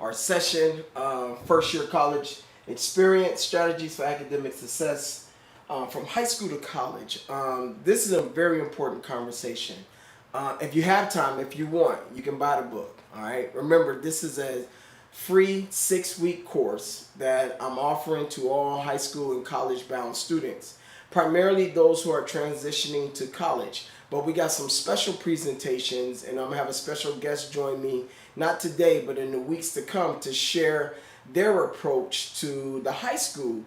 our session, first year college experience, strategies for academic success from high school to college. This is a very important conversation. If you have time, if you want, you can buy the book. All right. Remember, this is a free 6-week course that I'm offering to all high school and college bound students, primarily those who are transitioning to college. But we got some special presentations, and I'm gonna have a special guest join me, not today, but in the weeks to come, to share their approach to the high school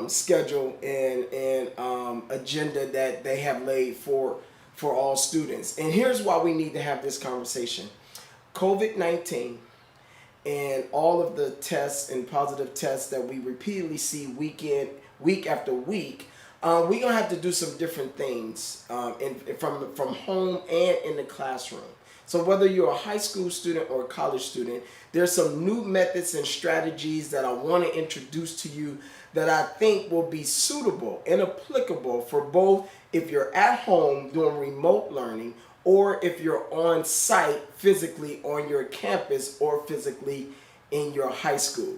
schedule and agenda that they have laid for all students. And here's why we need to have this conversation. COVID-19 and all of the tests and positive tests that we repeatedly see week after week, we're gonna have to do some different things from home and in the classroom. So whether you're a high school student or a college student, there's some new methods and strategies that I want to introduce to you that I think will be suitable and applicable for both if you're at home doing remote learning or if you're on site physically on your campus or physically in your high school.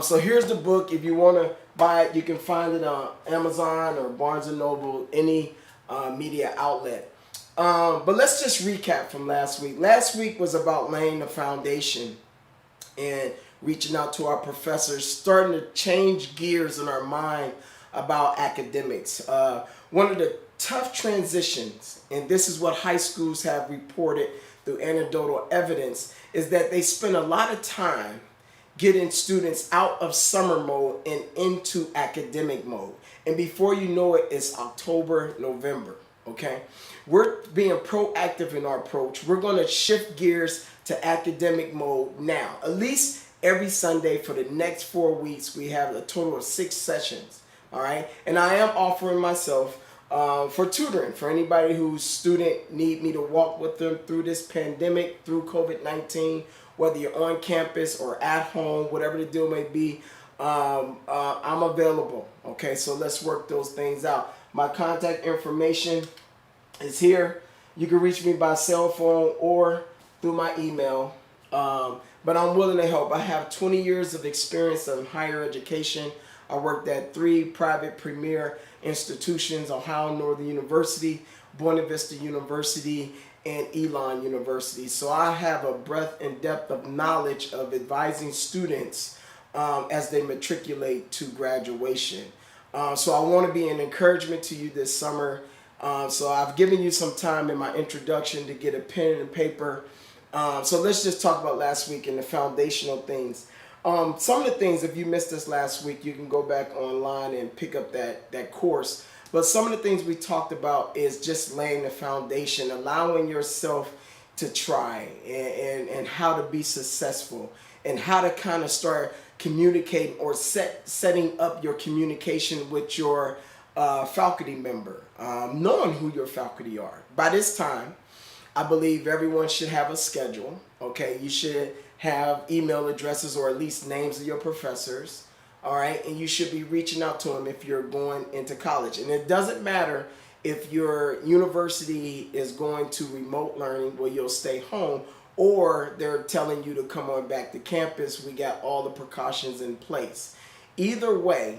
So here's the book. If you want to buy it, you can find it on Amazon or Barnes & Noble, any media outlet. But let's just recap from last week. Last week was about laying the foundation and reaching out to our professors, starting to change gears in our mind about academics. One of the tough transitions, and this is what high schools have reported through anecdotal evidence, is that they spend a lot of time getting students out of summer mode and into academic mode. And before you know it, it's October, November, okay? We're being proactive in our approach. We're gonna shift gears to academic mode now. At least every Sunday for the next 4 weeks, we have a total of 6 sessions, all right? And I am offering myself for tutoring for anybody whose student need me to walk with them through this pandemic, through COVID-19, whether you're on campus or at home, whatever the deal may be. I'm available. Okay, so let's work those things out. My contact information is here. You can reach me by cell phone or through my email. But I'm willing to help. I have 20 years of experience in higher education. I worked at 3 private premier institutions: Ohio Northern University, Buena Vista University, and Elon University. So I have a breadth and depth of knowledge of advising students as they matriculate to graduation. So I want to be an encouragement to you this summer. So I've given you some time in my introduction to get a pen and paper. So let's just talk about last week and the foundational things. Some of the things, if you missed this last week, you can go back online and pick up that course. But some of the things we talked about is just laying the foundation, allowing yourself to try and how to be successful and how to kind of start communicating or setting up your communication with your faculty member, knowing who your faculty are. By this time, I believe everyone should have a schedule. Okay, you should have email addresses or at least names of your professors. All right, and you should be reaching out to them if you're going into college. And it doesn't matter if your university is going to remote learning where you'll stay home or they're telling you to come on back to campus. We got all the precautions in place. Either way,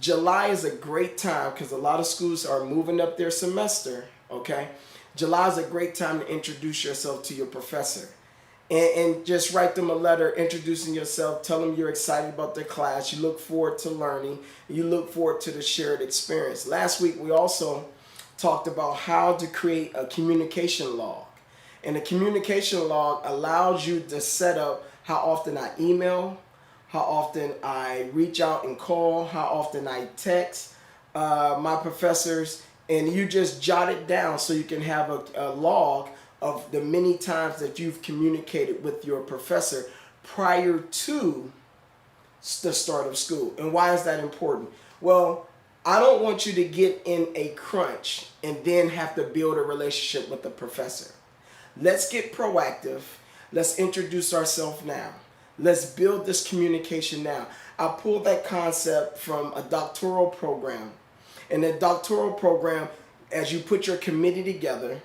July is a great time because a lot of schools are moving up their semester, okay? July is a great time to introduce yourself to your professor. And just write them a letter introducing yourself. Tell them you're excited about their class. You look forward to learning. You look forward to the shared experience. Last week, we also talked about how to create a communication log. And a communication log allows you to set up how often I email, how often I reach out and call, how often I text my professors. And you just jot it down so you can have a log of the many times that you've communicated with your professor prior to the start of school. And why is that important? Well, I don't want you to get in a crunch and then have to build a relationship with the professor. Let's get proactive. Let's introduce ourselves now. Let's build this communication now. I pulled that concept from a doctoral program. In the doctoral program, as you put your committee together,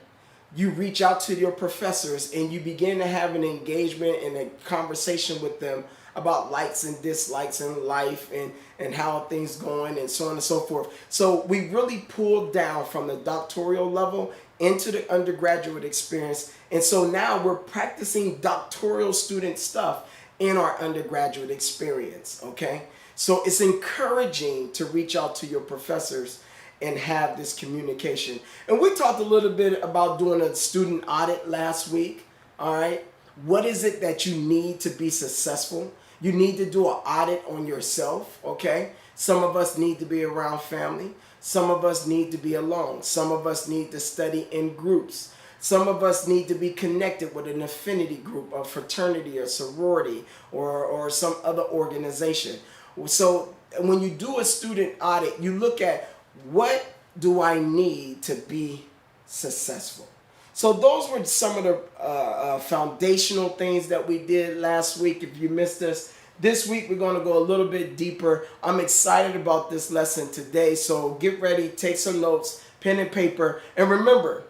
you reach out to your professors and you begin to have an engagement and a conversation with them about likes and dislikes in life and how things going and so on and so forth. So we really pulled down from the doctoral level into the undergraduate experience. And so now we're practicing doctoral student stuff in our undergraduate experience, okay? So it's encouraging to reach out to your professors and have this communication. And we talked a little bit about doing a student audit last week, all right? What is it that you need to be successful? You need to do an audit on yourself, okay? Some of us need to be around family. Some of us need to be alone. Some of us need to study in groups. Some of us need to be connected with an affinity group, a fraternity, or sorority, or some other organization. So when you do a student audit, you look at what do I need to be successful. So those were some of the foundational things that we did last week. If you missed us, this week we're going to go a little bit deeper. I'm excited about this lesson today. So get ready, take some notes, pen and paper. And remember,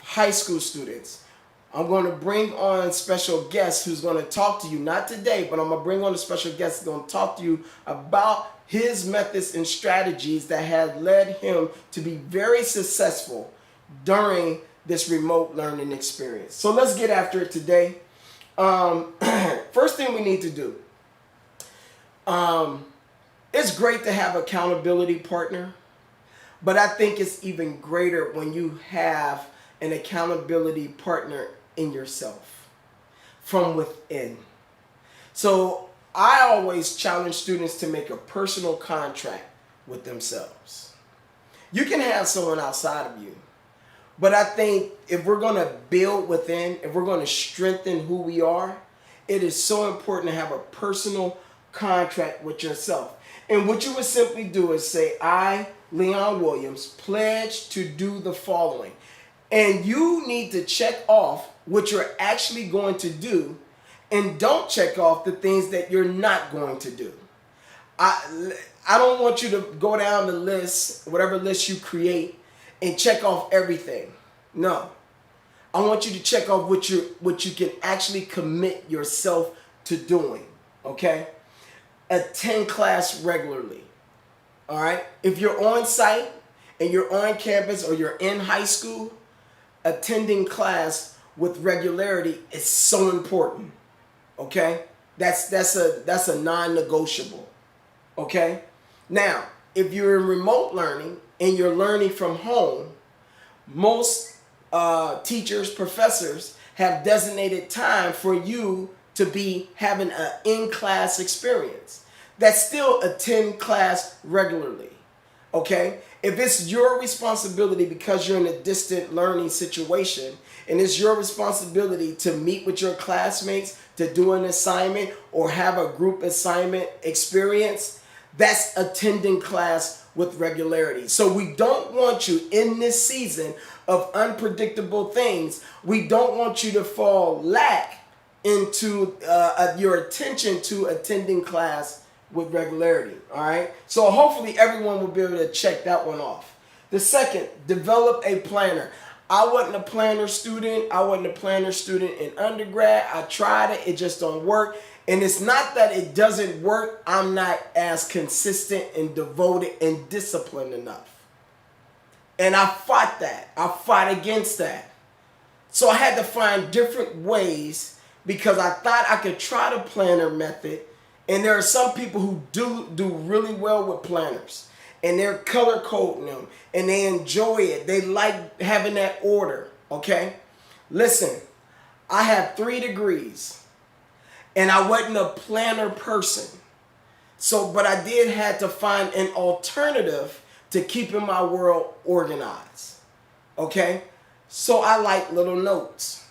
high school students, I'm going to bring on special guests who's going to talk to you, not today, but I'm going to bring on a special guest who's going to talk to you about his methods and strategies that had led him to be very successful during this remote learning experience. So let's get after it today. First thing we need to do, it's great to have an accountability partner, but I think it's even greater when you have an accountability partner in yourself from within. So I always challenge students to make a personal contract with themselves. You can have someone outside of you, but I think if we're going to build within, if we're going to strengthen who we are, it is so important to have a personal contract with yourself. And what you would simply do is say, I, Leon Williams, pledge to do the following. And you need to check off what you're actually going to do, and don't check off the things that you're not going to do. I don't want you to go down the list, whatever list you create, and check off everything. No. I want you to check off what you can actually commit yourself to doing, okay? Attend class regularly, all right? If you're on site and you're on campus or you're in high school, attending class with regularity is so important, okay? That's a non-negotiable, okay? Now, if you're in remote learning and you're learning from home, most teachers, professors have designated time for you to be having an in-class experience. That's still attend class regularly, okay? If it's your responsibility because you're in a distant learning situation and it's your responsibility to meet with your classmates, to do an assignment or have a group assignment experience, that's attending class with regularity. So we don't want you in this season of unpredictable things, we don't want you to fall lack into your attention to attending class with regularity, all right? So hopefully everyone will be able to check that one off. The second, develop a planner. I wasn't a planner student. I wasn't a planner student in undergrad. I tried it. It just don't work. And it's not that it doesn't work. I'm not as consistent and devoted and disciplined enough. And I fought that. I fought against that. So I had to find different ways because I thought I could try the planner method. And there are some people who do really well with planners. And they're color coding them. And they enjoy it. They like having that order. Okay? Listen, I have 3 degrees. And I wasn't a planner person. So, but I did have to find an alternative to keeping my world organized. Okay? So I like little notes.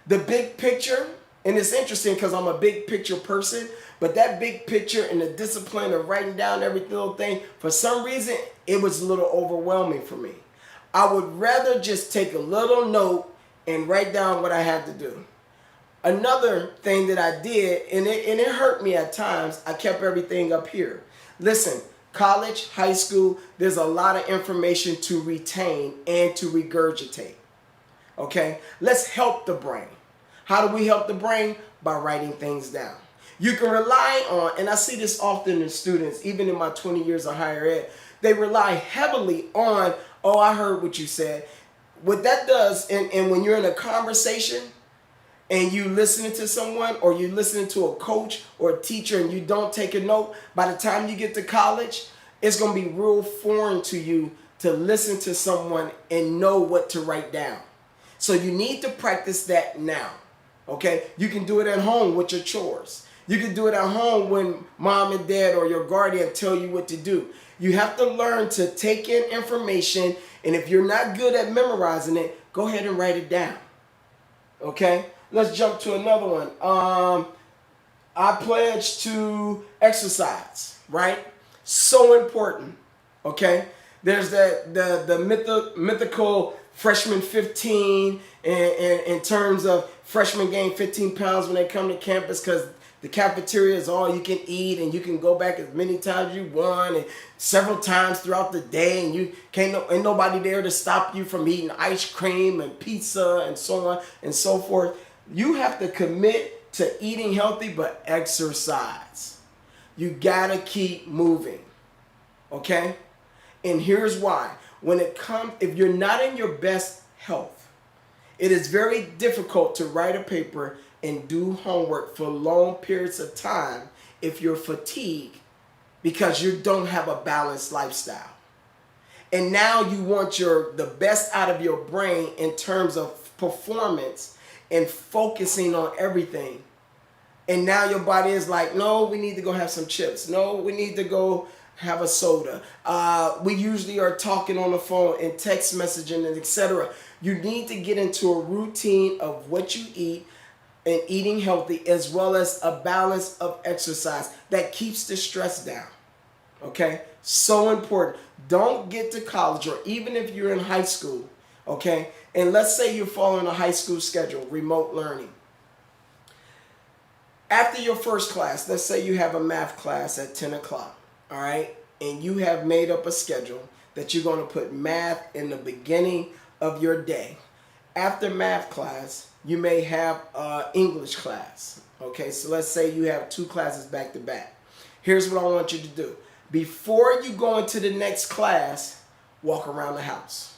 The big picture, and it's interesting because I'm a big picture person, but that big picture and the discipline of writing down every little thing, for some reason, it was a little overwhelming for me. I would rather just take a little note and write down what I had to do. Another thing that I did, and it hurt me at times, I kept everything up here. Listen, college, high school, there's a lot of information to retain and to regurgitate. Okay, let's help the brain. How do we help the brain? By writing things down. You can rely on, and I see this often in students, even in my 20 years of higher ed, they rely heavily on, oh, I heard what you said. What that does, and when you're in a conversation and you listening to someone, or you listening to a coach or a teacher and you don't take a note, by the time you get to college, it's going to be real foreign to you to listen to someone and know what to write down. So you need to practice that now. Okay? You can do it at home with your chores. You can do it at home when mom and dad or your guardian tell you what to do. You have to learn to take in information, and if you're not good at memorizing it, go ahead and write it down. Okay? Let's jump to another one. I pledge to exercise, right? So important. Okay? There's the mythical freshman 15 in terms of freshmen gain 15 pounds when they come to campus because the cafeteria is all you can eat and you can go back as many times as you want and several times throughout the day, and you ain't nobody there to stop you from eating ice cream and pizza and so on and so forth. You have to commit to eating healthy but exercise. You gotta keep moving. Okay? And here's why. When it comes, if you're not in your best health, it is very difficult to write a paper and do homework for long periods of time if you're fatigued because you don't have a balanced lifestyle. And now you want the best out of your brain in terms of performance and focusing on everything. And now your body is like, no, we need to go have some chips. No, we need to go have a soda. We usually are talking on the phone and text messaging and etc. You need to get into a routine of what you eat and eating healthy, as well as a balance of exercise that keeps the stress down. Okay? So important. Don't get to college, or even if you're in high school, okay? And let's say you're following a high school schedule, remote learning. After your first class, let's say you have a math class at 10 o'clock, all right? And you have made up a schedule that you're going to put math in the beginning of your day. After math class, you may have English class. Okay, so let's say you have 2 classes back to back. Here's what I want you to do. Before you go into the next class, walk around the house.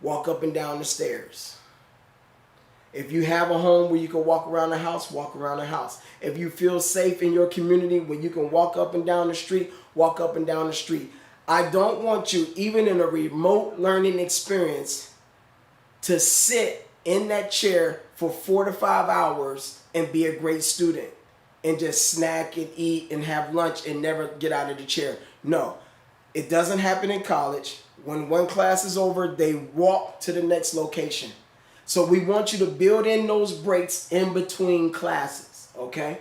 Walk up and down the stairs. If you have a home where you can walk around the house, walk around the house. If you feel safe in your community where you can walk up and down the street, walk up and down the street. I don't want you, even in a remote learning experience, to sit in that chair for 4 to 5 hours and be a great student and just snack and eat and have lunch and never get out of the chair. No, it doesn't happen in college. When one class is over, they walk to the next location. So we want you to build in those breaks in between classes, okay?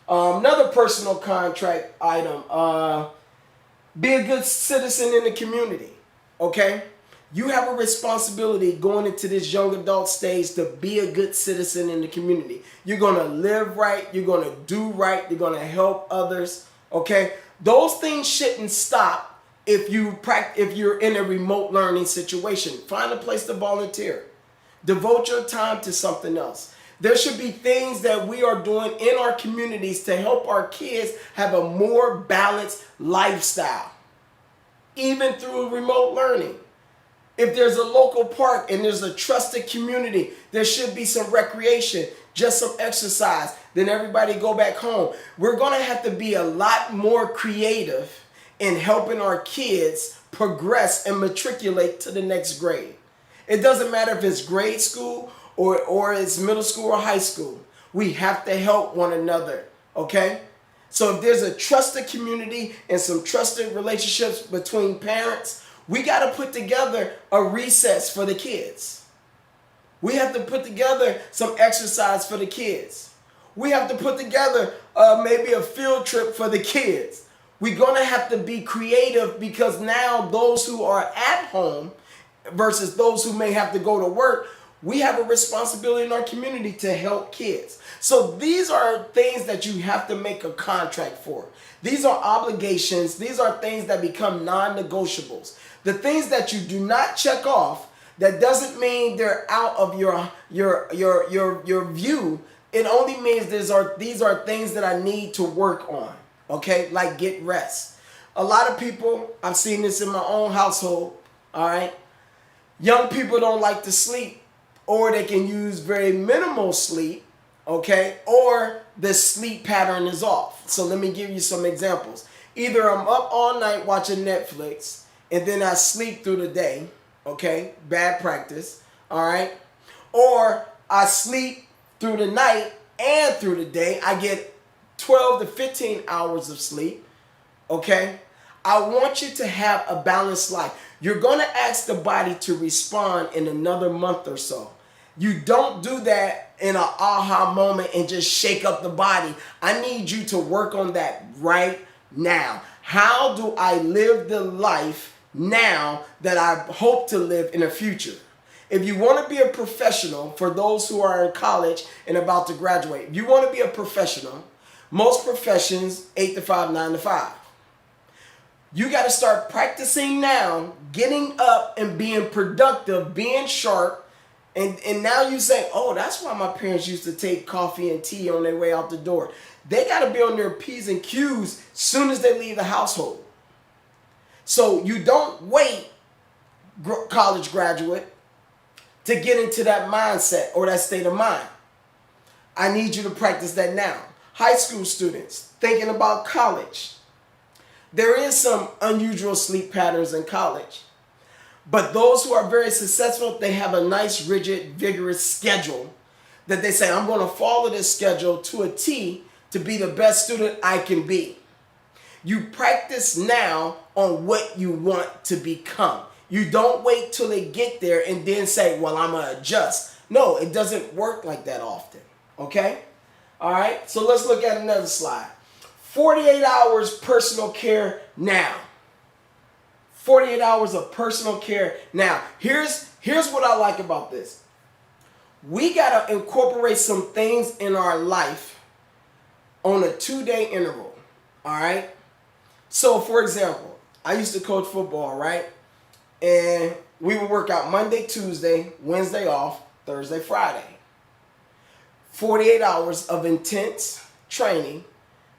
Another personal contract item, be a good citizen in the community, okay? You have a responsibility going into this young adult stage to be a good citizen in the community. You're going to live right. You're going to do right. You're going to help others. Okay? Those things shouldn't stop if you're in a remote learning situation. Find a place to volunteer. Devote your time to something else. There should be things that we are doing in our communities to help our kids have a more balanced lifestyle, even through remote learning. If there's a local park and there's a trusted community, there should be some recreation, just some exercise. Then everybody go back home. We're going to have to be a lot more creative in helping our kids progress and matriculate to the next grade. It doesn't matter if it's grade school or it's middle school or high school. We have to help one another, okay? So if there's a trusted community and some trusted relationships between parents, we got to put together a recess for the kids. We have to put together some exercise for the kids. We have to put together maybe a field trip for the kids. We're going to have to be creative because now those who are at home versus those who may have to go to work, we have a responsibility in our community to help kids. So these are things that you have to make a contract for. These are obligations. These are things that become non-negotiables. The things that you do not check off, That doesn't mean they're out of your view. It only means these are things that I need to work on. Okay, like get rest. A lot of people, I've seen this in my own household. All right, young people don't like to sleep, or they can use very minimal sleep. Okay, or the sleep pattern is off. So let me give you some examples. Either I'm up all night watching Netflix and then I sleep through the day. Okay, bad practice. All right, or I sleep through the night and through the day. I get 12 to 15 hours of sleep. Okay, I want you to have a balanced life. You're going to ask the body to respond in another month or so. You don't do that in an aha moment and just shake up the body. I need you to work on that right now. How do I live the life now that I hope to live in the future? If you want to be a professional, for those who are in college and about to graduate, if you want to be a professional, most professions, 8 to 5, 9 to 5. You got to start practicing now, getting up and being productive, being sharp. And now you say, oh, that's why my parents used to take coffee and tea on their way out the door. They got to be on their P's and Q's soon as they leave the household. So you don't wait, college graduate, to get into that mindset or that state of mind. I need you to practice that now. High school students thinking about college. There is some unusual sleep patterns in college. But those who are very successful, they have a nice, rigid, vigorous schedule that they say, I'm going to follow this schedule to a T to be the best student I can be. You practice now on what you want to become. You don't wait till they get there and then say, well, I'm going to adjust. No, it doesn't work like that often. Okay? All right? So let's look at another slide. 48 hours personal care now. 48 hours of personal care. Now, here's what I like about this. We got to incorporate some things in our life on a 2-day interval. All right? So, for example, I used to coach football, right? And we would work out Monday, Tuesday, Wednesday off, Thursday, Friday. 48 hours of intense training,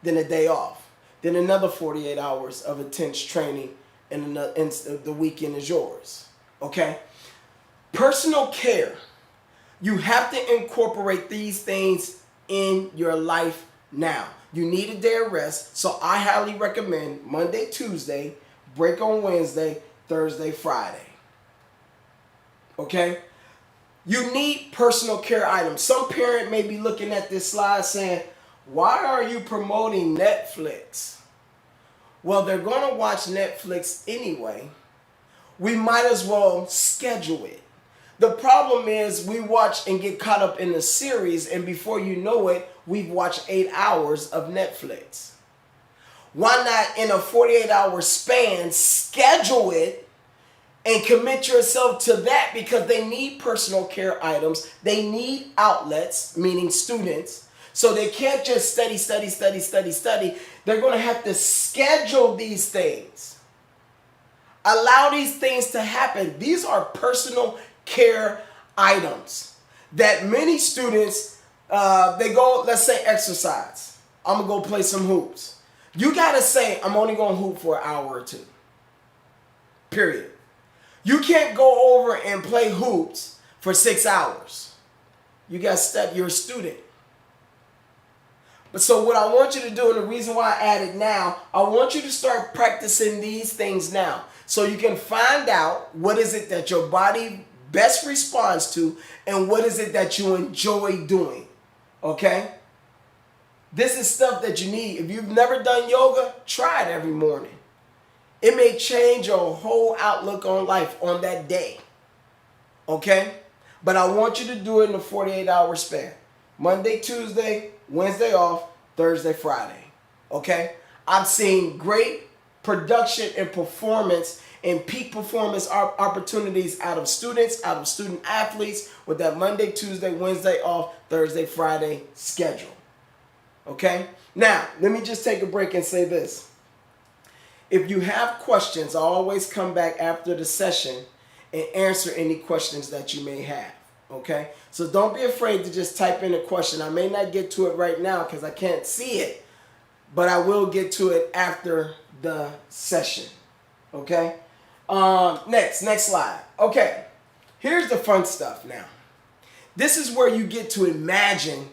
then a day off. Then another 48 hours of intense training, and the weekend is yours. Okay? Personal care. You have to incorporate these things in your life now. You need a day of rest, so I highly recommend Monday, Tuesday, break on Wednesday, Thursday, Friday. Okay? You need personal care items. Some parent may be looking at this slide saying, why are you promoting Netflix? Well, they're going to watch Netflix anyway. We might as well schedule it. The problem is we watch and get caught up in the series, and before you know it, we've watched 8 hours of Netflix. Why not in a 48-hour span schedule it and commit yourself to that, because they need personal care items. They need outlets, meaning students. So they can't just study. They're going to have to schedule these things. Allow these things to happen. These are personal care items that many students, they go, let's say exercise. I'm going to go play some hoops. You got to say, I'm only going to hoop for an hour or two. Period. You can't go over and play hoops for 6 hours. You got to study. You're a student. But so what I want you to do, and the reason why I added now, I want you to start practicing these things now. So you can find out what is it that your body best responds to and what is it that you enjoy doing. Okay? This is stuff that you need. If you've never done yoga, try it every morning. It may change your whole outlook on life on that day. Okay? But I want you to do it in a 48-hour span. Monday, Tuesday, Wednesday off, Thursday, Friday. Okay? I've seen great production and performance and peak performance opportunities out of students, out of student athletes with that Monday, Tuesday, Wednesday off, Thursday, Friday schedule. Okay? Now, let me just take a break and say this. If you have questions, I always come back after the session and answer any questions that you may have. Okay? So don't be afraid to just type in a question. I may not get to it right now because I can't see it, but I will get to it after the session. Okay? Next slide. Okay. Here's the fun stuff now. This is where you get to imagine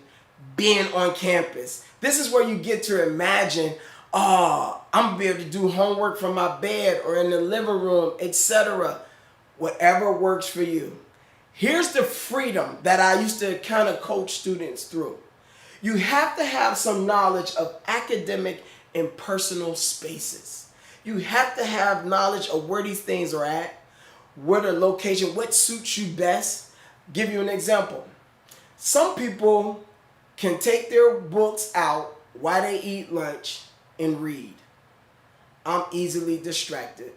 being on campus. This is where you get to imagine, oh, I'm going to be able to do homework from my bed or in the living room, etc. Whatever works for you. Here's the freedom that I used to kind of coach students through. You have to have some knowledge of academic and personal spaces. You have to have knowledge of where these things are at, where the location, what suits you best. Give you an example. Some people can take their books out while they eat lunch and read. I'm easily distracted.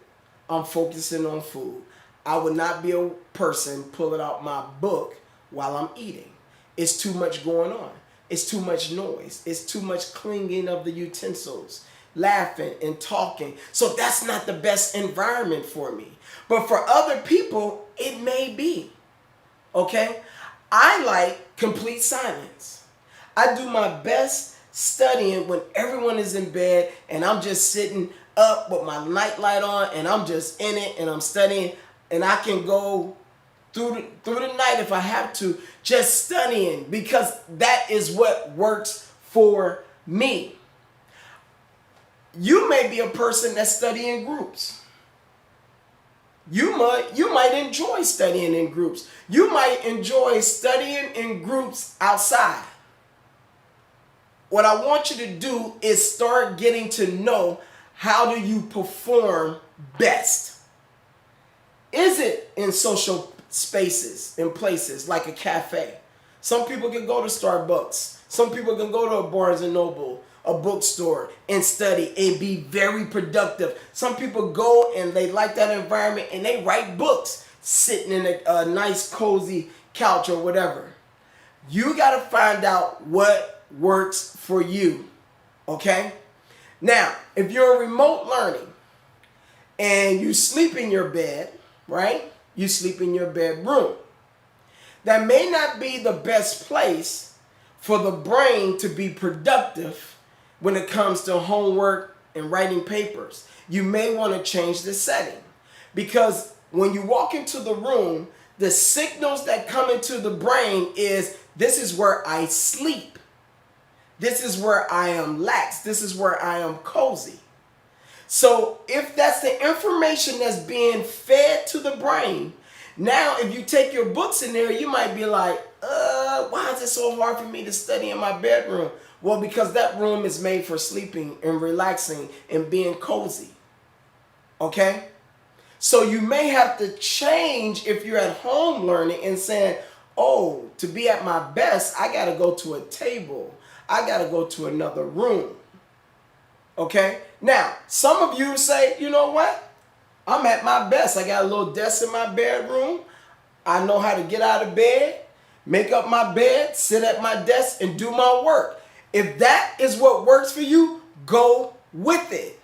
I'm focusing on food. I would not be a person pulling out my book while I'm eating. It's too much going on. It's too much noise. It's too much clinging of the utensils, laughing and talking. So that's not the best environment for me. But for other people, it may be. Okay? I like complete silence. I do my best studying when everyone is in bed and I'm just sitting up with my nightlight on and I'm just in it and I'm studying, and I can go through the night if I have to, just studying, because that is what works for me. You may be a person that's studying in groups. You might enjoy studying in groups. You might enjoy studying in groups outside. What I want you to do is start getting to know, how do you perform best? Is it in social spaces, in places like a cafe? Some people can go to Starbucks. Some people can go to a Barnes & Noble, a bookstore, and study and be very productive. Some people go and they like that environment and they write books sitting in a nice cozy couch or whatever. You got to find out what works for you. Okay? Now, if you're remote learning and you sleep in your bed, right? You sleep in your bedroom. That may not be the best place for the brain to be productive when it comes to homework and writing papers. You may want to change the setting, because when you walk into the room, the signals that come into the brain is, this is where I sleep. This is where I am lax. This is where I am cozy. So if that's the information that's being fed to the brain, now if you take your books in there, you might be like, why is it so hard for me to study in my bedroom? Well, because that room is made for sleeping and relaxing and being cozy. Okay? So you may have to change if you're at home learning and saying, oh, to be at my best, I got to go to a table. I got to go to another room. Okay? Now, some of you say, you know what? I'm at my best. I got a little desk in my bedroom. I know how to get out of bed, make up my bed, sit at my desk, and do my work. If that is what works for you, go with it.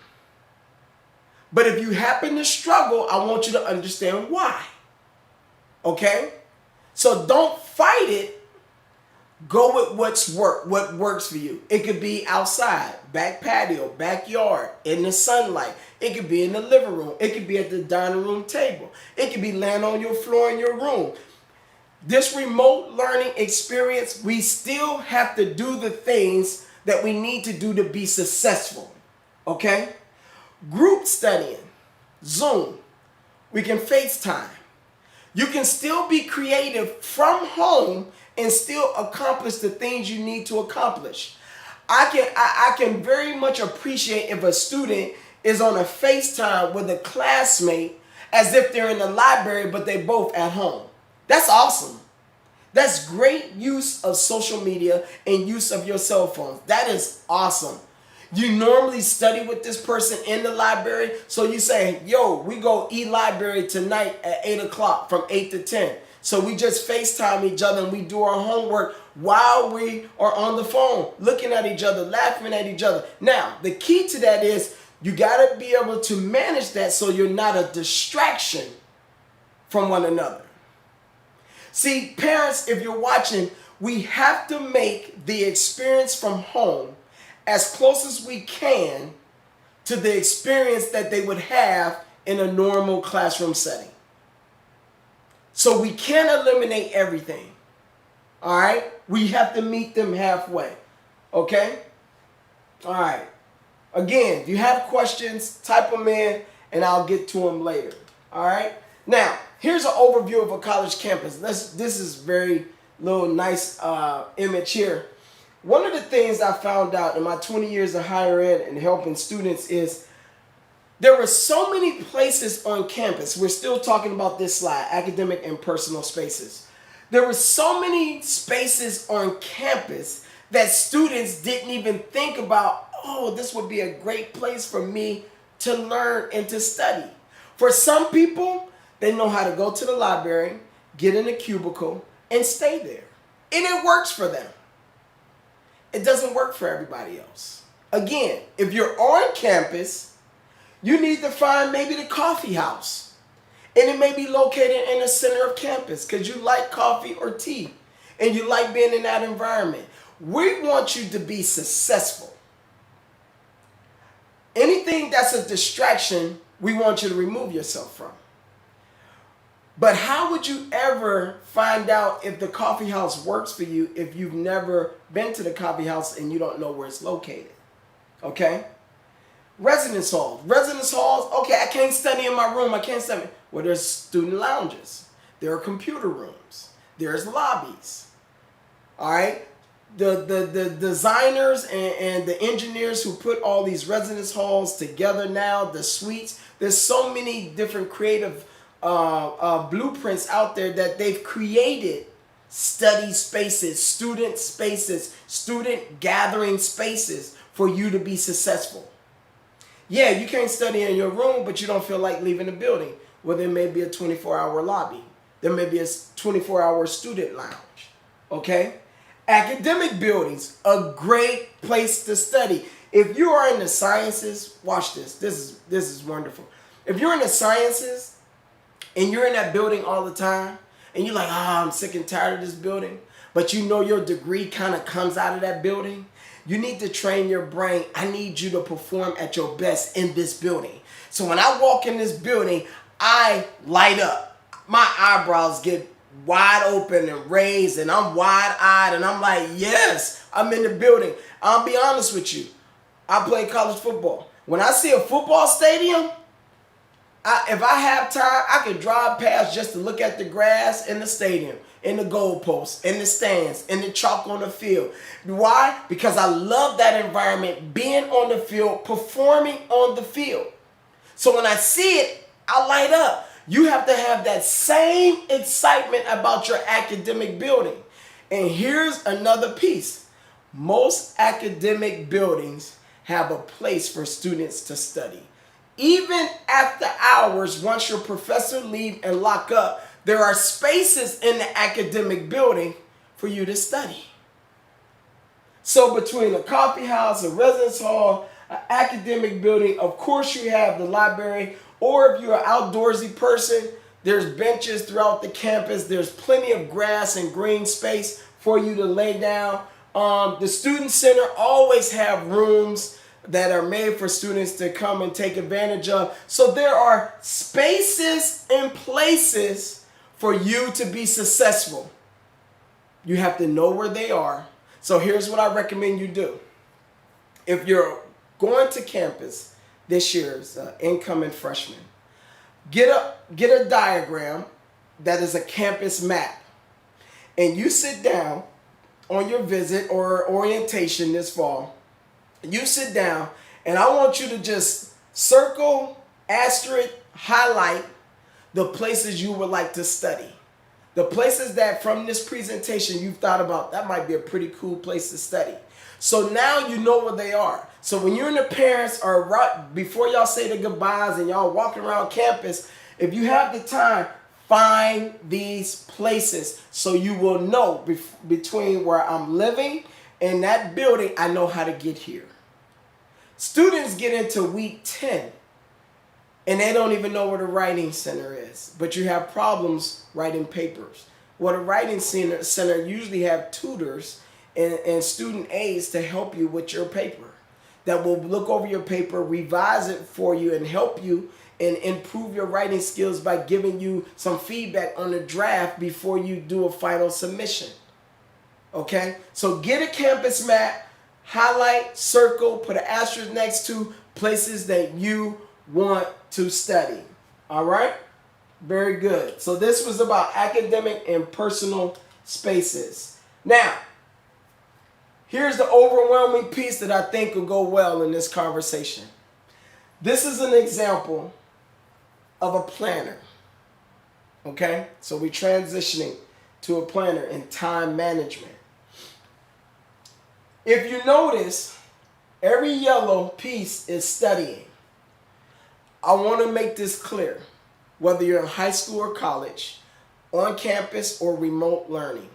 But if you happen to struggle, I want you to understand why. Okay? So don't fight it. Go with what works for you. It could be outside, back patio, backyard, in the sunlight. It could be in the living room. It could be at the dining room table. It could be laying on your floor in your room. This remote learning experience, we still have to do the things that we need to do to be successful. Okay? Group studying, Zoom. We can FaceTime. You can still be creative from home and still accomplish the things you need to accomplish. I can very much appreciate if a student is on a FaceTime with a classmate as if they're in the library, but they both at home. That's awesome. That's great use of social media and use of your cell phones. That is awesome. You normally study with this person in the library, so you say, yo, we go e-library tonight at 8 o'clock from 8 to 10. So we just FaceTime each other and we do our homework while we are on the phone, looking at each other, laughing at each other. Now, the key to that is you got to be able to manage that so you're not a distraction from one another. See, parents, if you're watching, we have to make the experience from home as close as we can to the experience that they would have in a normal classroom setting. So we can't eliminate everything. All right? We have to meet them halfway. Okay? All right. Again, if you have questions, type them in and I'll get to them later. All right? Now, here's an overview of a college campus. This is very little nice image here. One of the things I found out in my 20 years of higher ed and helping students is there were so many places on campus. We're still talking about this slide, academic and personal spaces. There were so many spaces on campus that students didn't even think about, oh, this would be a great place for me to learn and to study. For some people, they know how to go to the library, get in a cubicle, and stay there. And it works for them. It doesn't work for everybody else. Again, if you're on campus, you need to find maybe the coffee house. And it may be located in the center of campus because you like coffee or tea and you like being in that environment. We want you to be successful. Anything that's a distraction, we want you to remove yourself from. But how would you ever find out if the coffee house works for you if you've never been to the coffee house and you don't know where it's located? Okay? Residence halls. Residence halls, okay, I can't study in my room. I can't study. Well, there's student lounges. There are computer rooms. There's lobbies. All right? The designers and the engineers who put all these residence halls together now, the suites, there's so many different creative blueprints out there that they've created study spaces, student gathering spaces for you to be successful. Yeah, you can't study in your room, but you don't feel like leaving the building. Well, there may be a 24-hour lobby. There may be a 24-hour student lounge. Okay? Academic buildings, a great place to study. If you are in the sciences, watch this. This is wonderful. If you're in the sciences and you're in that building all the time, and you're like, I'm sick and tired of this building, but you know your degree kind of comes out of that building, you need to train your brain. I need you to perform at your best in this building. So when I walk in this building, I light up. My eyebrows get wide open and raised, and I'm wide-eyed, and I'm like, yes, I'm in the building. I'll be honest with you. I play college football. When I see a football stadium, if I have time, I can drive past just to look at the grass in the stadium, in the goalposts, in the stands, in the chalk on the field. Why? Because I love that environment, being on the field, performing on the field. So when I see it, I light up. You have to have that same excitement about your academic building. And here's another piece. Most academic buildings have a place for students to study. Even after hours, once your professor leave and lock up, there are spaces in the academic building for you to study. So between a coffee house, a residence hall, an academic building, of course you have the library, or if you're an outdoorsy person, there's benches throughout the campus. There's plenty of grass and green space for you to lay down. The student center always have rooms that are made for students to come and take advantage of. So there are spaces and places for you to be successful. You have to know where they are. So here's what I recommend you do. If you're going to campus this year as an incoming freshman, get a diagram that is a campus map. And you sit down on your visit or orientation this fall. You sit down, and I want you to just circle, asterisk, highlight the places you would like to study. The places that from this presentation you've thought about, that might be a pretty cool place to study. So now you know where they are. So when you and the parents are right before y'all say the goodbyes and y'all walking around campus, if you have the time, find these places so you will know between where I'm living and that building, I know how to get here. Students get into week 10 and they don't even know what a writing center is, but you have problems writing papers. Well, the writing center usually have tutors and student aides to help you with your paper, that will look over your paper, revise it for you, and help you and improve your writing skills by giving you some feedback on the draft before you do a final submission. Okay? So get a campus map, highlight, circle, put an asterisk next to places that you want to study. All right? Very good. So this was about academic and personal spaces. Now, here's the overwhelming piece that I think will go well in this conversation. This is an example of a planner. Okay? So we're transitioning to a planner in time management. If you notice, every yellow piece is studying. I want to make this clear. Whether you're in high school or college, on campus or remote learning,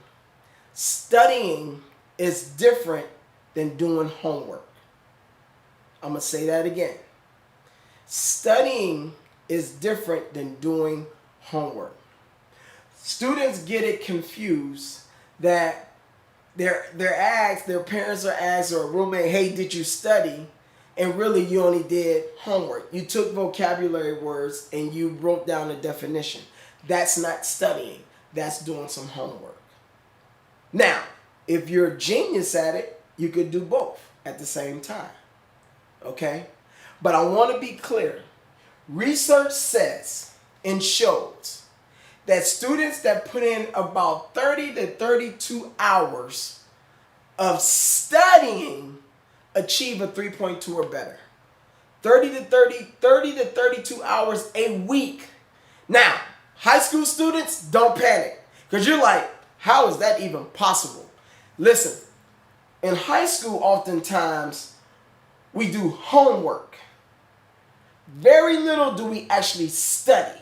studying is different than doing homework. I'm going to say that again. Studying is different than doing homework. Students get it confused that they're asked, their parents are asked, or a roommate, hey, did you study? And really you only did homework. You took vocabulary words and you wrote down a definition. That's not studying. That's doing some homework. Now, if you're a genius at it, you could do both at the same time. Okay? But I want to be clear. Research says and shows that students that put in about 30 to 32 hours of studying achieve a 3.2 or better. 30 to 32 hours a week. Now, high school students, don't panic. Because you're like, how is that even possible? Listen, in high school, oftentimes, we do homework. Very little do we actually study.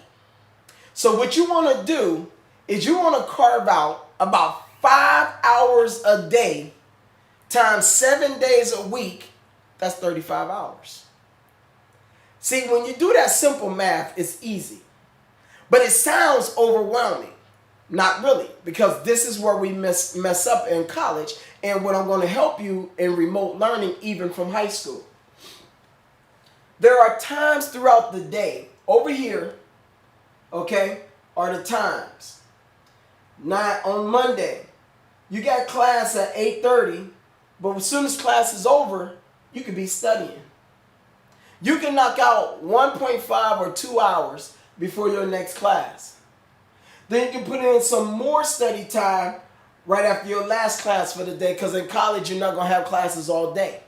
So what you want to do is you want to carve out about 5 hours a day times 7 days a week. That's 35 hours. See, when you do that simple math, it's easy. But it sounds overwhelming. Not really, because this is where we mess up in college and what I'm going to help you in remote learning even from high school. There are times throughout the day, over here, okay, are the times. Not on Monday. You got class at 8:30, but as soon as class is over, you could be studying. You can knock out 1.5 or 2 hours before your next class. Then you can put in some more study time right after your last class for the day, because in college you're not going to have classes all day.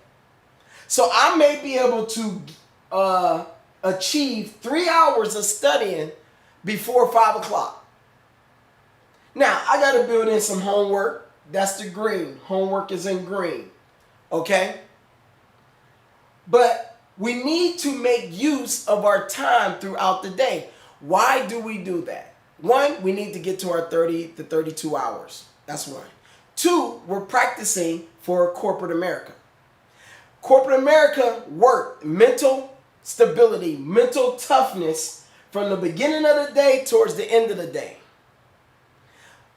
So I may be able to achieve 3 hours of studying before 5 o'clock. Now, I got to build in some homework. That's the green. Homework is in green. Okay? But we need to make use of our time throughout the day. Why do we do that? One, we need to get to our 30 to 32 hours. That's one. Two, we're practicing for corporate America. Corporate America work, mental stability, mental toughness from the beginning of the day towards the end of the day.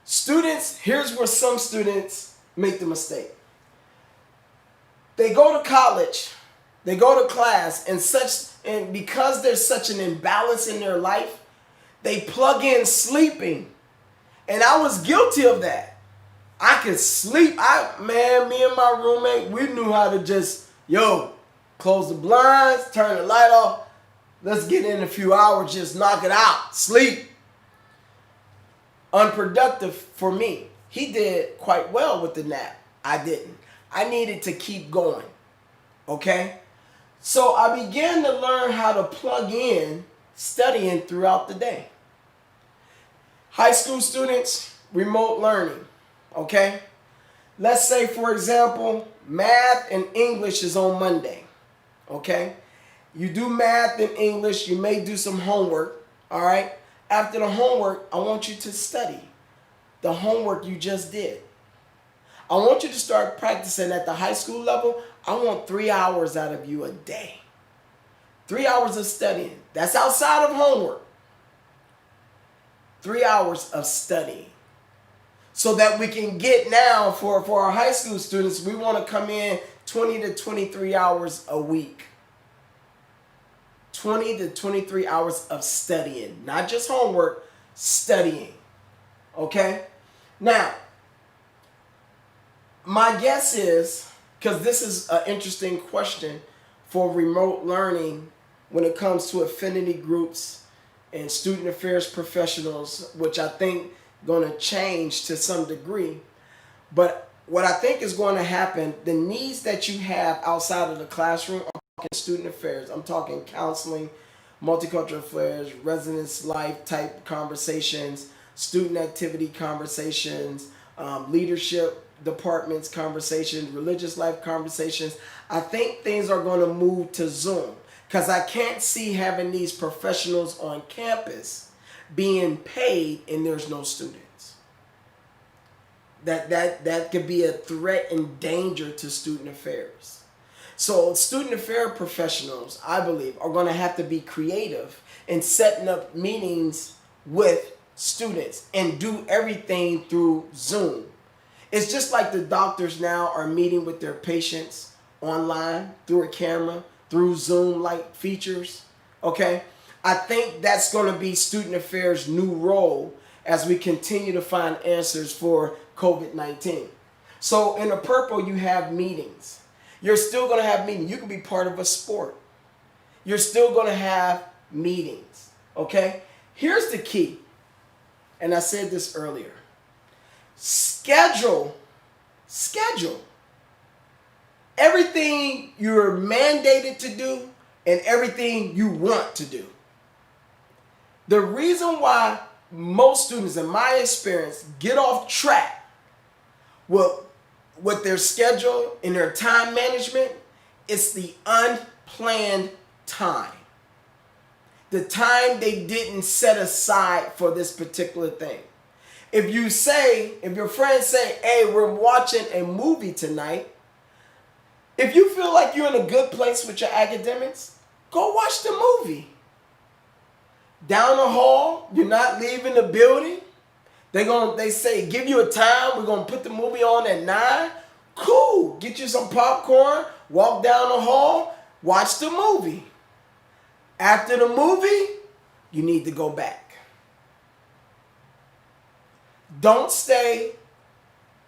Students, here's where some students make the mistake. They go to college, they go to class, and because there's such an imbalance in their life, they plug in sleeping. And I was guilty of that. I could sleep. Me and my roommate, we knew how to just, close the blinds, turn the light off. Let's get in a few hours, just knock it out. Sleep. Unproductive for me. He did quite well with the nap. I didn't. I needed to keep going. Okay? So I began to learn how to plug in studying throughout the day. High school students, remote learning. Okay? Let's say, for example, math and English is on Monday. Okay? You do math and English. You may do some homework. All right? After the homework, I want you to study the homework you just did. I want you to start practicing at the high school level. I want 3 hours out of you a day. 3 hours of studying. That's outside of homework. 3 hours of studying. So that we can get now, for our high school students, we want to come in 20 to 23 hours a week. 20 to 23 hours of studying. Not just homework, studying. Okay? Now, my guess is, because this is an interesting question for remote learning when it comes to affinity groups and student affairs professionals, which I think going to change to some degree. But what I think is going to happen, the needs that you have outside of the classroom, I'm talking student affairs, I'm talking counseling, multicultural affairs, residence life type conversations, student activity conversations, leadership departments conversations, religious life conversations. I think things are going to move to Zoom, because I can't see having these professionals on campus being paid and there's no students. That could be a threat and danger to student affairs. So student affair professionals, I believe, are going to have to be creative in setting up meetings with students and do everything through Zoom. It's just like the doctors now are meeting with their patients online through a camera, through Zoom-like features. Okay? I think that's going to be student affairs' new role as we continue to find answers for COVID-19. So in the purple, you have meetings. You're still going to have meetings. You can be part of a sport. You're still going to have meetings. Okay? Here's the key. And I said this earlier. Schedule everything you're mandated to do and everything you want to do. The reason why most students, in my experience, get off track with their schedule and their time management, it's the unplanned time. The time they didn't set aside for this particular thing. If your friends say, hey, we're watching a movie tonight, if you feel like you're in a good place with your academics, go watch the movie. Down the hall, you're not leaving the building. They say, give you a time, we're going to put the movie on at 9. Cool. Get you some popcorn, walk down the hall, watch the movie. After the movie, you need to go back. Don't stay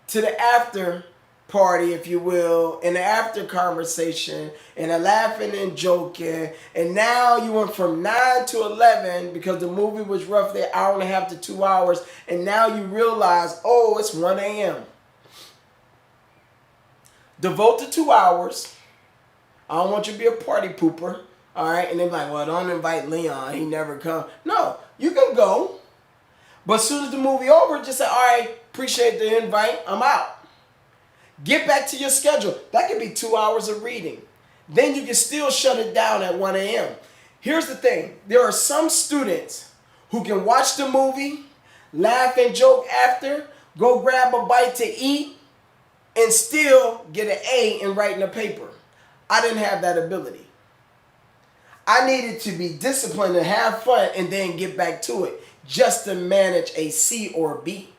to the after party, if you will, and the after conversation, and the laughing and joking, and now you went from 9 to 11 because the movie was roughly an hour and a half to 2 hours, and now you realize, oh, it's 1 a.m. Devote the 2 hours. I don't want you to be a party pooper, all right? And they're like, well, don't invite Leon, he never come. No, you can go, but as soon as the movie over, just say, all right, appreciate the invite, I'm out. Get back to your schedule. That could be 2 hours of reading. Then you can still shut it down at 1 a.m. Here's the thing. There are some students who can watch the movie, laugh and joke after, go grab a bite to eat, and still get an A in writing a paper. I didn't have that ability. I needed to be disciplined and have fun and then get back to it just to manage a C or B.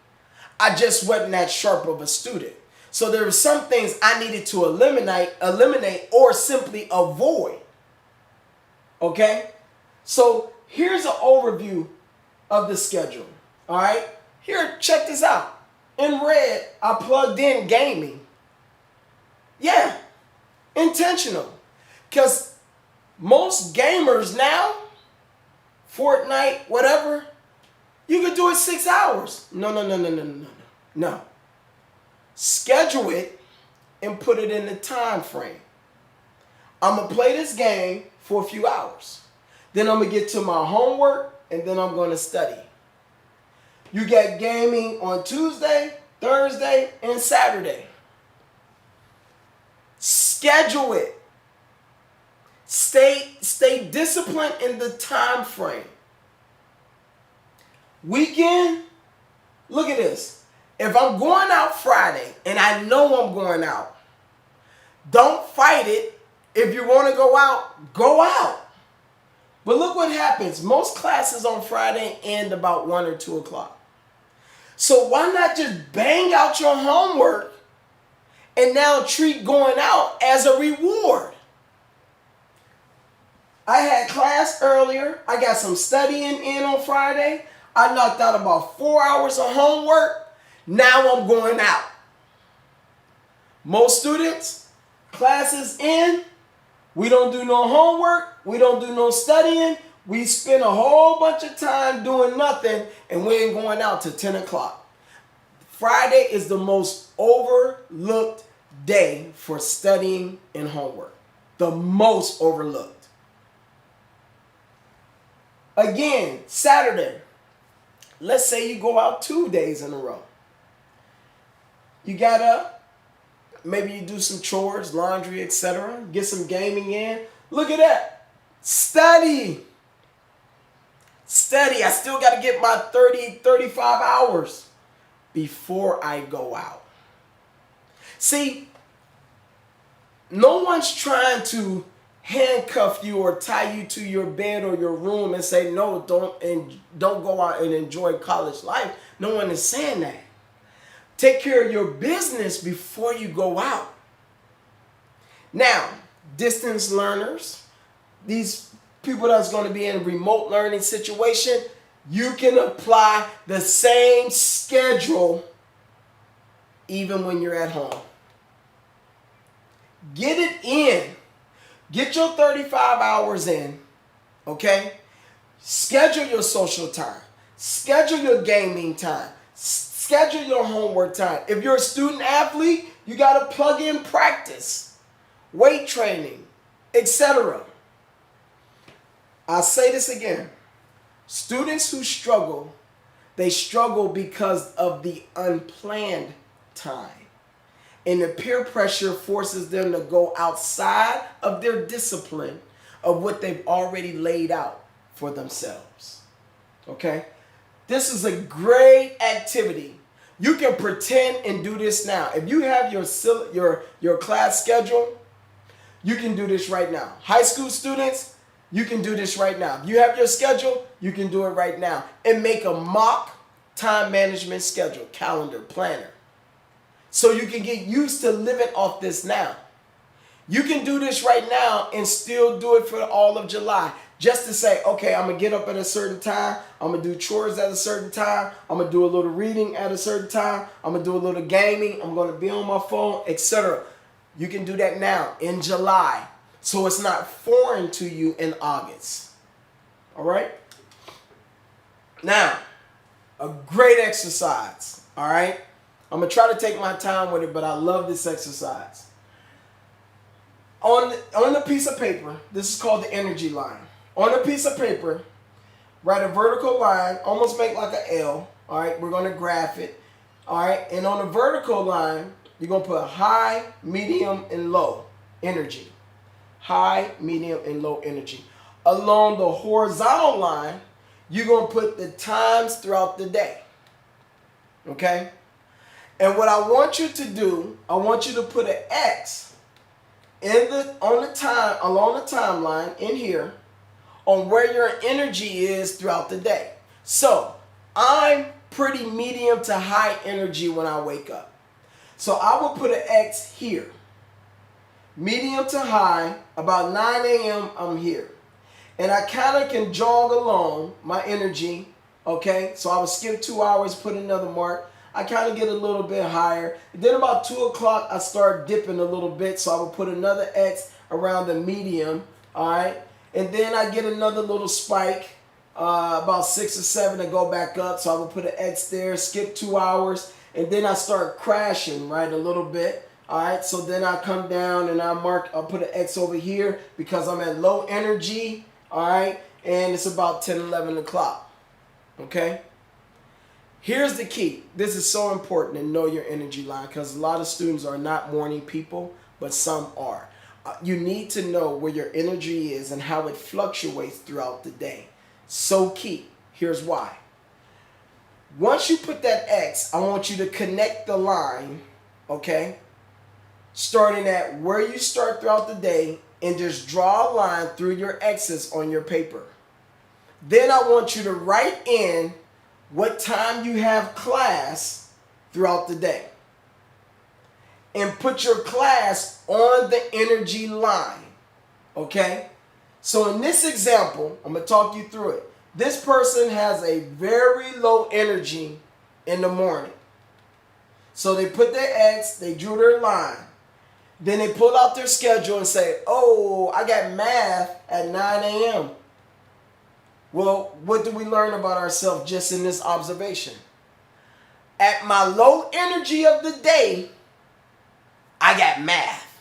I just wasn't that sharp of a student. So there were some things I needed to eliminate or simply avoid. Okay? So here's an overview of the schedule. All right? Here, check this out. In red, I plugged in gaming. Yeah, intentional. Because most gamers now, Fortnite, whatever, you can do it 6 hours. No. Schedule it and put it in the time frame. I'm going to play this game for a few hours. Then I'm going to get to my homework and then I'm going to study. You get gaming on Tuesday, Thursday, and Saturday. Schedule it. Stay disciplined in the time frame. Weekend, look at this. If I'm going out Friday and I know I'm going out, don't fight it. If you want to go out, go out. But look what happens. Most classes on Friday end about 1 or 2 o'clock. So why not just bang out your homework and now treat going out as a reward? I had class earlier. I got some studying in on Friday. I knocked out about 4 hours of homework. Now I'm going out. Most students, classes in, we don't do no homework, we don't do no studying, we spend a whole bunch of time doing nothing, and we ain't going out till 10 o'clock. Friday is the most overlooked day for studying and homework. The most overlooked. Again, Saturday. Let's say you go out 2 days in a row. You got up. Maybe you do some chores, laundry, etc. Get some gaming in. Look at that. Study. Study. I still got to get my 30, 35 hours before I go out. See, no one's trying to handcuff you or tie you to your bed or your room and say, no, don't go out and enjoy college life. No one is saying that. Take care of your business before you go out. Now, distance learners, these people that's going to be in a remote learning situation, you can apply the same schedule even when you're at home. Get it in. Get your 35 hours in, okay? Schedule your social time. Schedule your gaming time. Schedule your homework time. If you're a student athlete, you got to plug in practice, weight training, etc. I'll say this again. Students who struggle, they struggle because of the unplanned time. And the peer pressure forces them to go outside of their discipline of what they've already laid out for themselves. Okay? This is a great activity. You can pretend and do this now. If you have your class schedule, you can do this right now. High school students, you can do this right now. If you have your schedule, you can do it right now. And make a mock time management schedule, calendar, planner. So you can get used to living off this now. You can do this right now and still do it for all of July. Just to say, okay, I'm going to get up at a certain time. I'm going to do chores at a certain time. I'm going to do a little reading at a certain time. I'm going to do a little gaming. I'm going to be on my phone, etc. You can do that now in July. So it's not foreign to you in August. All right? Now, a great exercise. All right? I'm going to try to take my time with it, but I love this exercise. On the piece of paper, this is called the energy line. On a piece of paper, write a vertical line, almost make like an L. All right, we're going to graph it. All right, and on the vertical line, you're going to put high, medium, and low energy. High, medium, and low energy. Along the horizontal line, you're going to put the times throughout the day. Okay? And what I want you to do, I want you to put an X along the timeline in here on where your energy is throughout the day. So I'm pretty medium to high energy when I wake up. So I will put an X here. Medium to high, about 9 a.m. I'm here. And I kind of can jog along my energy, okay? So I will skip 2 hours, put another mark. I kind of get a little bit higher. Then about 2 o'clock, I start dipping a little bit. So I will put another X around the medium, all right? And then I get another little spike, about 6 or 7 to go back up. So I will put an X there, skip 2 hours. And then I start crashing, right, a little bit. All right, so then I come down and I'll put an X over here because I'm at low energy, all right? And it's about 10, 11 o'clock, okay? Here's the key. This is so important to know your energy line because a lot of students are not morning people, but some are. You need to know where your energy is and how it fluctuates throughout the day. So key. Here's why. Once you put that X, I want you to connect the line, okay? Starting at where you start throughout the day and just draw a line through your X's on your paper. Then I want you to write in what time you have class throughout the day. And put your class on the energy line. Okay? So in this example, I'm going to talk you through it. This person has a very low energy in the morning. So they put their X, they drew their line. Then they pull out their schedule and say, oh, I got math at 9 a.m. Well, what do we learn about ourselves just in this observation? At my low energy of the day, I got math.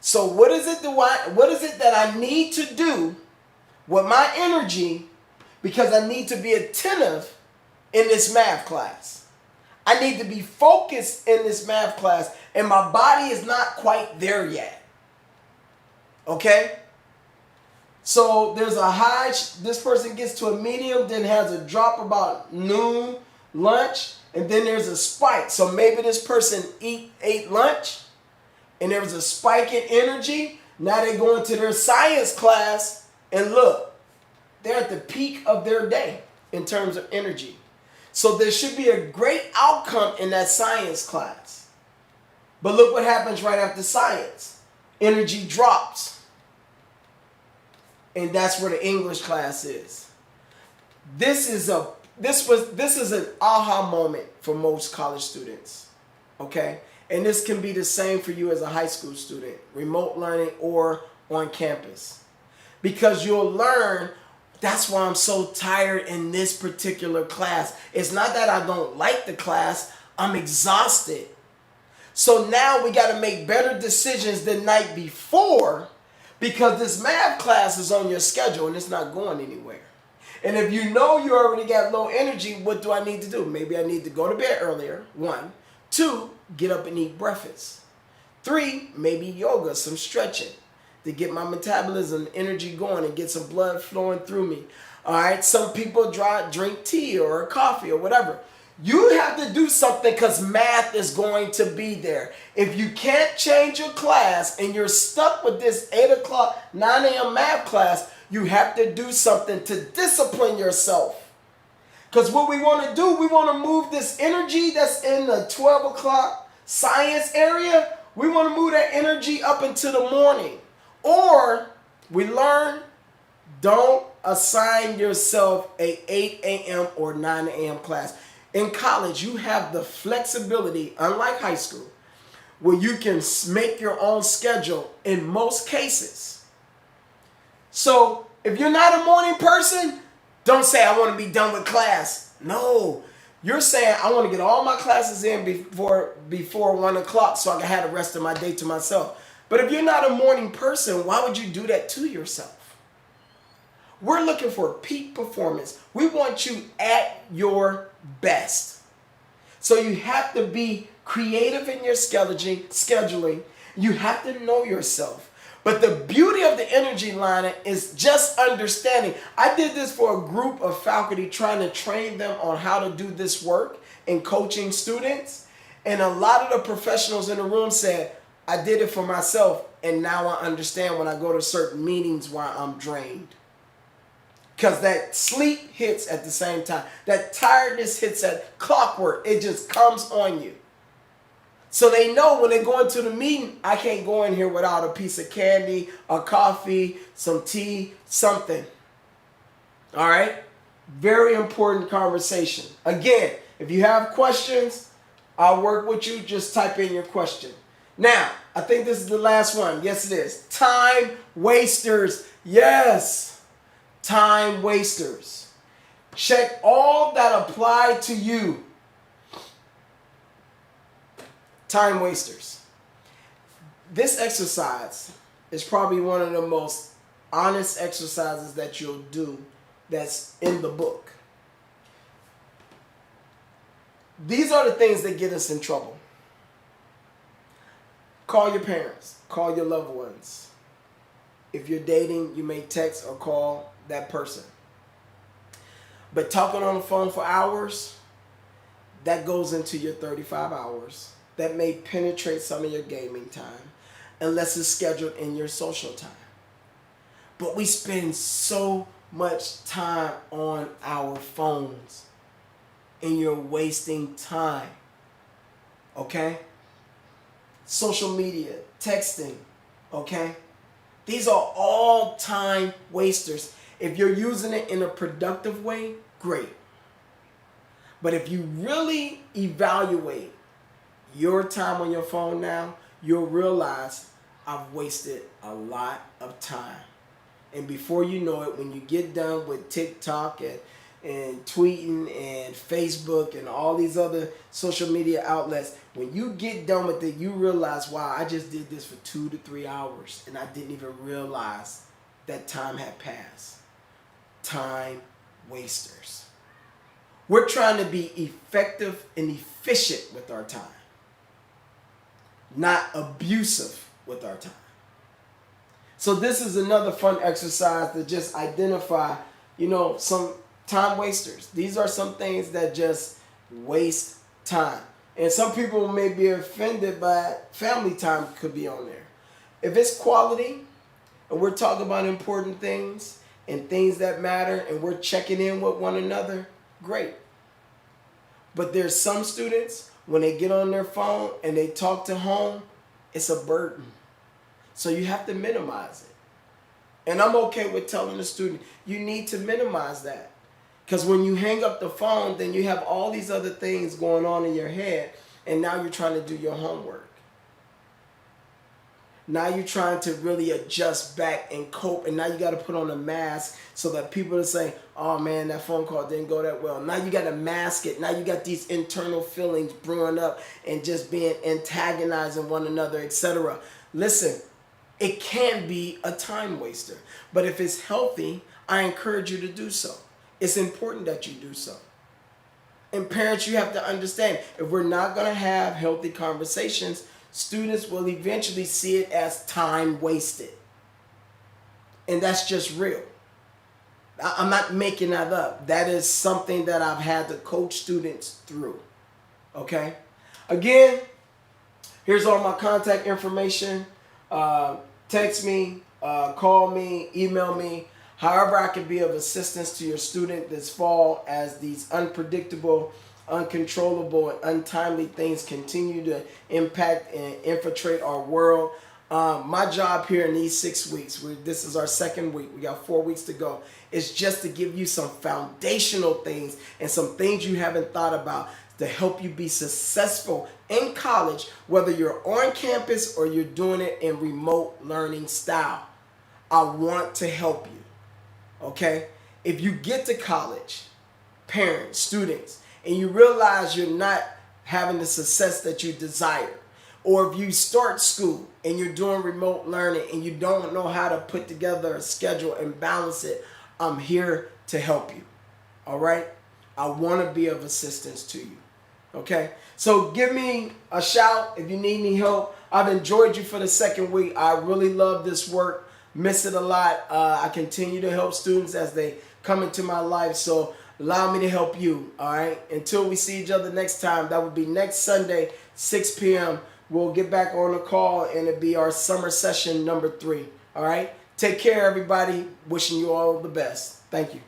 So what is it that I need to do with my energy, because I need to be attentive in this math class? I need to be focused in this math class, and my body is not quite there yet. Okay? So there's a high, this person gets to a medium, then has a drop about noon, lunch, and then there's a spike. So maybe this person ate lunch, and there was a spike in energy. Now they go into their science class, and look, they're at the peak of their day in terms of energy. So there should be a great outcome in that science class. But look what happens right after science. Energy drops. And that's where the English class is. This is an aha moment for most college students. Okay? And this can be the same for you as a high school student, remote learning or on campus. Because you'll learn, that's why I'm so tired in this particular class. It's not that I don't like the class, I'm exhausted. So now we got to make better decisions the night before, because this math class is on your schedule and it's not going anywhere. And if you know you already got low energy, what do I need to do? Maybe I need to go to bed earlier, 1. 2, get up and eat breakfast. 3, maybe yoga, some stretching to get my metabolism, energy going and get some blood flowing through me. All right, some people drink tea or coffee or whatever. You have to do something because math is going to be there. If you can't change your class and you're stuck with this 8 o'clock, 9 a.m. math class, you have to do something to discipline yourself. Because what we want to do, we want to move this energy that's in the 12 o'clock science area, we want to move that energy up into the morning. Or we learn, don't assign yourself a 8 a.m. or 9 a.m. class. In college, you have the flexibility, unlike high school, where you can make your own schedule in most cases. So if you're not a morning person, don't say, I want to be done with class. No, you're saying, I want to get all my classes in before 1 o'clock so I can have the rest of my day to myself. But if you're not a morning person, why would you do that to yourself? We're looking for peak performance. We want you at your best. So you have to be creative in your scheduling. You have to know yourself. But the beauty of the energy line is just understanding. I did this for a group of faculty, trying to train them on how to do this work in coaching students. And a lot of the professionals in the room said, I did it for myself, and now I understand when I go to certain meetings why I'm drained. Because that sleep hits at the same time. That tiredness hits at clockwork. It just comes on you. So they know when they go into the meeting, I can't go in here without a piece of candy, a coffee, some tea, something. All right? Very important conversation. Again, if you have questions, I'll work with you. Just type in your question. Now, I think this is the last one. Yes, it is. Time wasters. Yes. Time wasters. Check all that apply to you. Time wasters. This exercise is probably one of the most honest exercises that you'll do that's in the book. These are the things that get us in trouble. Call your parents. Call your loved ones. If you're dating, you may text or call that person. But talking on the phone for hours, that goes into your 35 hours. That may penetrate some of your gaming time, unless it's scheduled in your social time. But we spend so much time on our phones, and you're wasting time. Okay? Social media, texting, okay? These are all time wasters. If you're using it in a productive way, great. But if you really evaluate your time on your phone now, you'll realize I've wasted a lot of time. And before you know it, when you get done with TikTok and tweeting and Facebook and all these other social media outlets, when you get done with it, you realize, wow, I just did this for 2 to 3 hours and I didn't even realize that time had passed. Time wasters. We're trying to be effective and efficient with our time, not abusive with our time. So this is another fun exercise to just identify, some time wasters. These are some things that just waste time. And some people may be offended by family time could be on there. If it's quality and we're talking about important things and things that matter and we're checking in with one another, great. But there's some students, when they get on their phone and they talk to home, it's a burden. So you have to minimize it. And I'm okay with telling the student, you need to minimize that. Because when you hang up the phone, then you have all these other things going on in your head, and now you're trying to do your homework. Now you're trying to really adjust back and cope, and now you got to put on a mask so that people are saying, oh man, that phone call didn't go that well. Now you got to mask it. Now you got these internal feelings brewing up and just being antagonizing one another, etc. Listen, it can be a time waster, but if it's healthy, I encourage you to do so. It's important that you do so. And parents, you have to understand, if we're not going to have healthy conversations, students will eventually see it as time wasted. And that's just real. I'm not making that up. That is something that I've had to coach students through. Okay? Again, here's all my contact information. Text me, call me, email me. However I can be of assistance to your student this fall as these unpredictable, uncontrollable, and untimely things continue to impact and infiltrate our world. My job here in these 6 weeks, this is our second week, we got 4 weeks to go, is just to give you some foundational things and some things you haven't thought about to help you be successful in college, whether you're on campus or you're doing it in remote learning style. I want to help you. Okay? If you get to college, parents, students, and you realize you're not having the success that you desire, or if you start school and you're doing remote learning and you don't know how to put together a schedule and balance it, I'm here to help you. All right? I want to be of assistance to you. Okay? So give me a shout if you need any help. I've enjoyed you for the second week. I really love this work. Miss it a lot. I continue to help students as they come into my life. So allow me to help you. All right? Until we see each other next time, that would be next Sunday, 6 p.m. We'll get back on the call and it'll be our summer session number 3. All right? Take care, everybody. Wishing you all the best. Thank you.